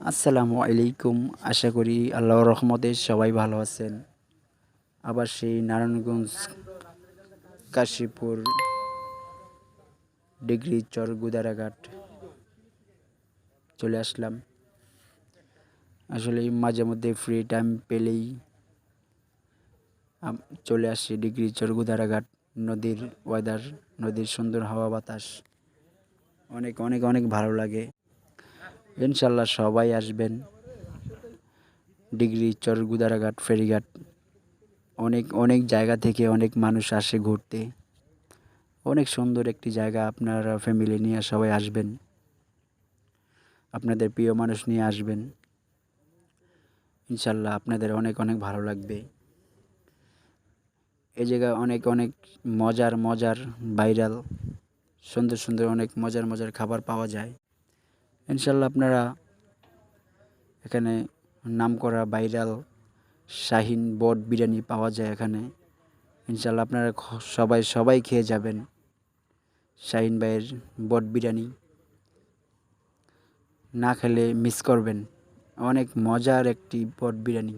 আসসালামু আলাইকুম। আশা করি আল্লাহর রহমতে সবাই ভালো আছেন। আবার সেই নারায়ণগঞ্জ কাশীপুর ডিগ্রি চর গুদারাঘাট চলে আসলাম। আসলে মাঝে মধ্যে ফ্রি টাইম পেলেই চলে আসি ডিগ্রি চর গুদারাঘাট। নদীর ওয়েদার, নদীর সুন্দর হাওয়া বাতাস অনেক অনেক অনেক ভালো লাগে। ইনশাল্লাহ সবাই আসবেন ডিগ্রি চর গুদারাঘাট ফেরিঘাট। অনেক অনেক জায়গা থেকে অনেক মানুষ আসে ঘুরতে। অনেক সুন্দর একটি জায়গা। আপনারা ফ্যামিলি নিয়ে সবাই আসবেন, আপনাদের প্রিয় মানুষ নিয়ে আসবেন। ইনশাল্লাহ আপনাদের অনেক অনেক ভালো লাগবে। এই জায়গায় অনেক অনেক মজার মজার ভাইরাল সুন্দর সুন্দর অনেক মজার মজার খাবার পাওয়া যায়। ইনশাল্লাহ আপনারা এখানে নামকরা ভাইরাল শাহিন বট বিরিয়ানি পাওয়া যায় এখানে। ইনশাল্লাহ আপনারা সবাই সবাই খেয়ে যাবেন শাহিন ভাইয়ের বট বিরিয়ানি। না খেলে মিস করবেন। অনেক মজার একটি বট বিরিয়ানি।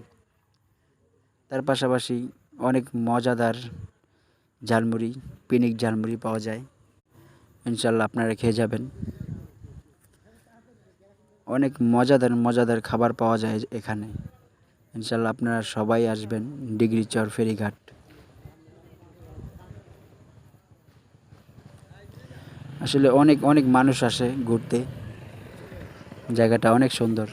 তার পাশাপাশি অনেক মজাদার ঝালমুড়ি, পিনিক ঝালমুড়ি পাওয়া যায়। ইনশাল্লাহ আপনারা খেয়ে যাবেন। অনেক মজাদার মজাদার খাবার পাওয়া যায় এখানে। ইনশাল্লাহ আপনারা সবাই আসবেন ডিগ্রি চর ফেরিঘাট। আসলে অনেক অনেক মানুষ আসে ঘুরতে। জায়গাটা অনেক সুন্দর,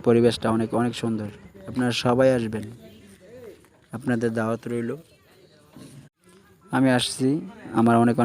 পরিবেশটা অনেক অনেক সুন্দর। আপনারা সবাই আসবেন, আপনাদের দাওয়াত রইল। আমি আসছি, আমার অনেক